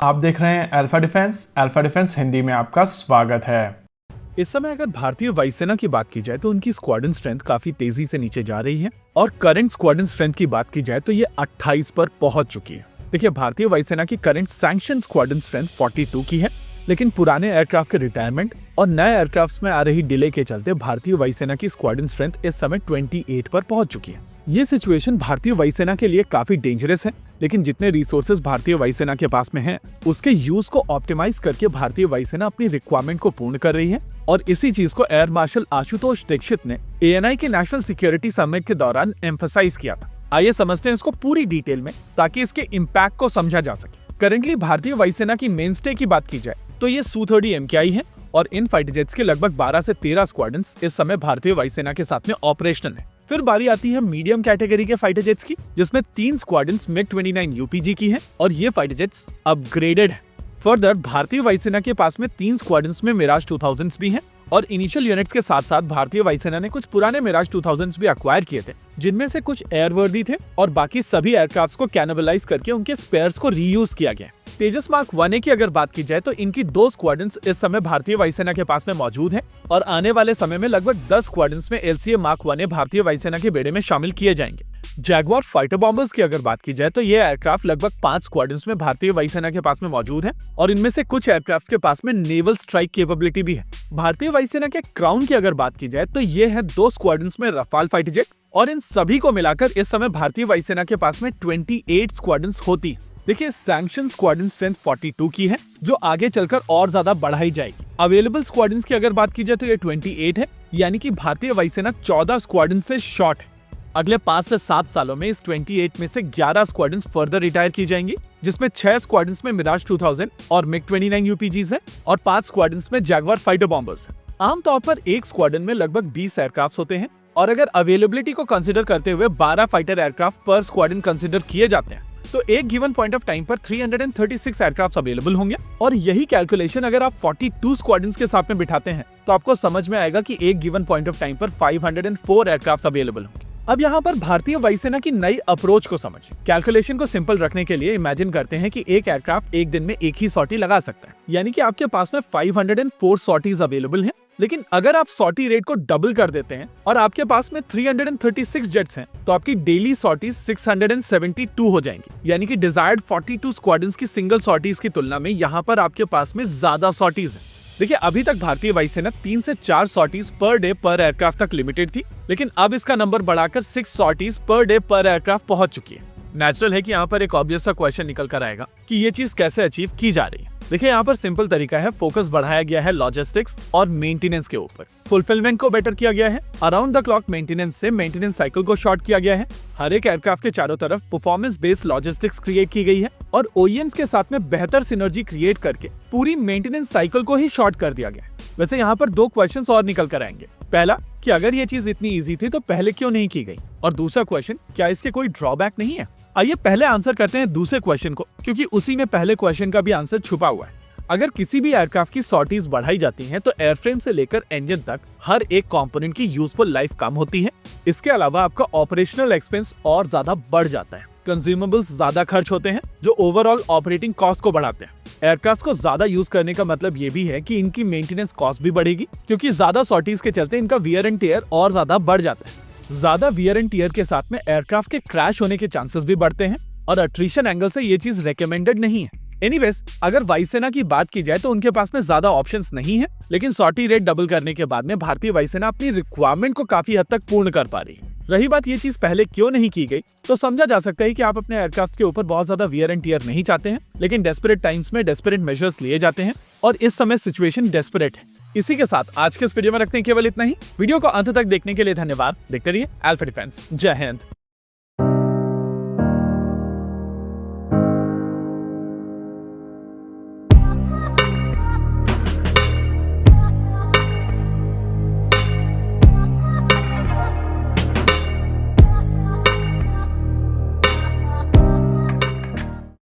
आप देख रहे हैं अल्फा डिफेंस हिंदी में आपका स्वागत है। इस समय अगर भारतीय वायुसेना की बात की जाए तो उनकी स्क्वाड्रन स्ट्रेंथ काफी तेजी से नीचे जा रही है और करंट स्क्वाड्रन स्ट्रेंथ की बात की जाए तो ये 28 पर पहुंच चुकी है। देखिए, भारतीय वायुसेना की करंट सैंक्शन स्क्वाड्रन स्ट्रेंथ 42 की है, लेकिन पुराने एयरक्राफ्ट के रिटायरमेंट और नए एयरक्राफ्ट में आ रही डिले के चलते भारतीय वायुसेना की स्क्वाड्रन स्ट्रेंथ इस समय 28 पर पहुंच चुकी है। ये सिचुएशन भारतीय वायुसेना के लिए काफी डेंजरस है, लेकिन जितने रिसोर्सेज भारतीय वायुसेना के पास में हैं, उसके यूज को ऑप्टिमाइज करके भारतीय वायुसेना अपनी रिक्वायरमेंट को पूर्ण कर रही है। और इसी चीज को एयर मार्शल आशुतोष दीक्षित ने एएनआई के नेशनल सिक्योरिटी समिट के दौरान एम्फसाइज किया था। आइए समझते हैं इसको पूरी डिटेल में, ताकि इसके इम्पैक्ट को समझा जा सके। करेंटली भारतीय वायुसेना की मेन स्टे की बात की जाए तो ये Su-30 MKI है और इन फाइटर जेट्स के लगभग 12 से 13 स्क्वाड्रन्स इस समय भारतीय वायुसेना के साथ में ऑपरेशनल है। फिर बारी आती है मीडियम कैटेगरी के फाइटर जेट्स की, जिसमें 3 स्क्वाड्रन्स MiG-29 UPG की हैं और ये फाइटर जेट्स अपग्रेडेड है। फर्दर भारतीय वायुसेना के पास में 3 स्क्वाड्रन्स में मिराज 2000s भी हैं और इनिशियल यूनिट्स के साथ साथ भारतीय वायुसेना ने कुछ पुराने मिराज 2000s भी अक्वायर किए थे, जिनमें से कुछ एयरवर्दी थे और बाकी सभी एयरक्राफ्ट्स को कैनिबलाइज करके उनके स्पेयर्स को रीयूज किया गया। तेजस मार्क 1A की अगर बात की जाए तो इनकी 2 स्क्वाड्रन्स इस समय भारतीय वायुसेना के पास में मौजूद हैं और आने वाले समय में लगभग 10 स्क्वाड्रन्स में LCA मार्क 1A भारतीय वायुसेना के बेड़े में शामिल किए जाएंगे। जैगुआर फाइटर बॉम्बर्स की अगर बात की जाए तो ये एयरक्राफ्ट लगभग 5 स्क्वाड्रन्स में भारतीय वायुसेना के पास में मौजूद है और इनमें से कुछ एयरक्राफ्ट के पास में नेवल स्ट्राइक कैपेबिलिटी भी है। भारतीय वायुसेना के क्राउन की अगर बात की जाए तो ये है 2 स्क्वाड्रन्स में रफाल फाइटर जेट और इन सभी को मिलाकर इस समय भारतीय वायुसेना के पास में 28 स्क्वाड्रन्स होती है। देखिए, सैंक्शन स्क्वाड्रन स्ट्रेंथ 42 की है, जो आगे चलकर और ज्यादा बढ़ाई जाएगी। अवेलेबल स्क्वाड्रन्स की अगर बात की जाए तो ये 28 है, यानी कि भारतीय वायुसेना 14 स्क्वाड्रन से शॉर्ट है। अगले 5 से 7 सालों में इस 28 में से 11 स्क्वाड्रन्स फर्दर रिटायर की जाएंगी, जिसमें 6 स्क्वाड्रन्स में मिराज 2000 और MiG-29 UPGs है और 5 स्क्वाड्रन्स में जैगुआर फाइटर बॉम्बर्स है। आमतौर पर एक स्क्वाड्रन में लगभग 20 एयरक्राफ्ट होते हैं और अगर अवेलेबिलिटी को कंसिडर करते हुए 12 फाइटर एयरक्राफ्ट पर स्क्वाड्रन कंसिडर किए जाते हैं तो एक गिवन पॉइंट ऑफ टाइम पर 336 एयरक्राफ्ट अवेलेबल होंगे। और यही कैलकुलेशन अगर आप 42 स्क्वाड्रन्स के साथ में बिठाते हैं तो आपको समझ में आएगा कि एक गिवन पॉइंट ऑफ टाइम पर 504 एयरक्राफ्ट अवेलेबल होंगे। अब यहाँ पर भारतीय वायुसेना की नई अप्रोच को समझिए। कैलकुलेशन को सिंपल रखने के लिए इमेजिन करते हैं कि एक एयरक्राफ्ट एक दिन में एक ही सॉर्टी लगा सकता है, यानी कि आपके पास में 504 सॉर्टीज अवेलेबल हैं। लेकिन अगर आप सॉर्टी रेट को डबल कर देते हैं और आपके पास में 336 जेट्स हैं, तो आपकी डेली सॉर्टीज 672 हो जाएंगी, यानी कि डिजायर्ड 42 स्क्वाड्रन्स की सिंगल सॉर्टीज की तुलना में यहाँ पर आपके पास में ज्यादा सॉर्टीज हैं। देखिए, अभी तक भारतीय वायुसेना 3 से 4 सॉर्टीज पर डे पर एयरक्राफ्ट तक लिमिटेड थी, लेकिन अब इसका नंबर बढ़ाकर 6 सॉर्टीज पर डे पर एयरक्राफ्ट पहुंच चुकी है। नेचुरल है कि यहाँ पर एक ऑब्वियस सा क्वेश्चन निकल कर आएगा कि ये चीज कैसे अचीव की जा रही है। देखिए, यहाँ पर सिंपल तरीका है, फोकस बढ़ाया गया है लॉजिस्टिक्स और मेंटेनेंस के ऊपर। फुलफिलमेंट को बेटर किया गया है, अराउंड द क्लॉक मेंटेनेंस से मेंटेनेंस साइकिल को शॉर्ट किया गया है। हर एक एयरक्राफ्ट के चारों तरफ परफॉर्मेंस बेस्ड लॉजिस्टिक्स क्रिएट की गई है और OEMs के साथ में बेहतर सिनर्जी क्रिएट करके पूरी मेंटेनेंस साइकिल को ही शॉर्ट कर दिया गया है। वैसे यहाँ पर 2 क्वेश्चंस और निकल कर आएंगे। पहला, कि अगर ये चीज इतनी इजी थी तो पहले क्यों नहीं की गई, और दूसरा क्वेश्चन, क्या इसके कोई ड्रॉबैक नहीं है। आइए पहले आंसर करते हैं दूसरे क्वेश्चन को, क्योंकि उसी में पहले क्वेश्चन का भी आंसर छुपा हुआ है। अगर किसी भी एयरक्राफ्ट की सॉर्टीज बढ़ाई जाती हैं तो एयरफ्रेम से लेकर इंजन तक हर एक कंपोनेंट की यूजफुल लाइफ कम होती है। इसके अलावा आपका ऑपरेशनल एक्सपेंस और ज्यादा बढ़ जाता है, कंज्यूमेबल्स ज्यादा खर्च होते हैं जो ओवरऑल ऑपरेटिंग कॉस्ट को बढ़ाते हैं। एयरक्राफ्ट को ज्यादा यूज करने का मतलब ये भी है कि इनकी मेंटेनेंस कॉस्ट भी बढ़ेगी, क्योंकि ज्यादा सॉर्टीज के चलते इनका वियर एंड टियर और ज्यादा बढ़ जाता है। ज्यादा वियर एंड टियर के साथ में एयरक्राफ्ट के क्रैश होने के चांसेस भी बढ़ते हैं और अट्रिशन एंगल से ये चीज रिकमेंडेड नहीं है। एनीवेज, अगर वायुसेना की बात की जाए तो उनके पास में ज्यादा ऑप्शंस नहीं है, लेकिन सॉर्टी रेट डबल करने के बाद में भारतीय वायुसेना अपनी रिक्वायरमेंट को काफी हद तक पूर्ण कर पा रही है। रही बात ये चीज पहले क्यों नहीं की गई, तो समझा जा सकता है कि आप अपने एयरक्राफ्ट के ऊपर बहुत ज्यादा वियर एंड टियर नहीं चाहते हैं, लेकिन डेस्परेट टाइम्स में डेस्परेट मेजर्स लिए जाते हैं और इस समय सिचुएशन डेस्परेट है। इसी के साथ आज के इस वीडियो में रखते हैं केवल इतना ही। वीडियो को अंत तक देखने के लिए धन्यवाद। देखते रहिए अल्फा डिफेंस। जय हिंद।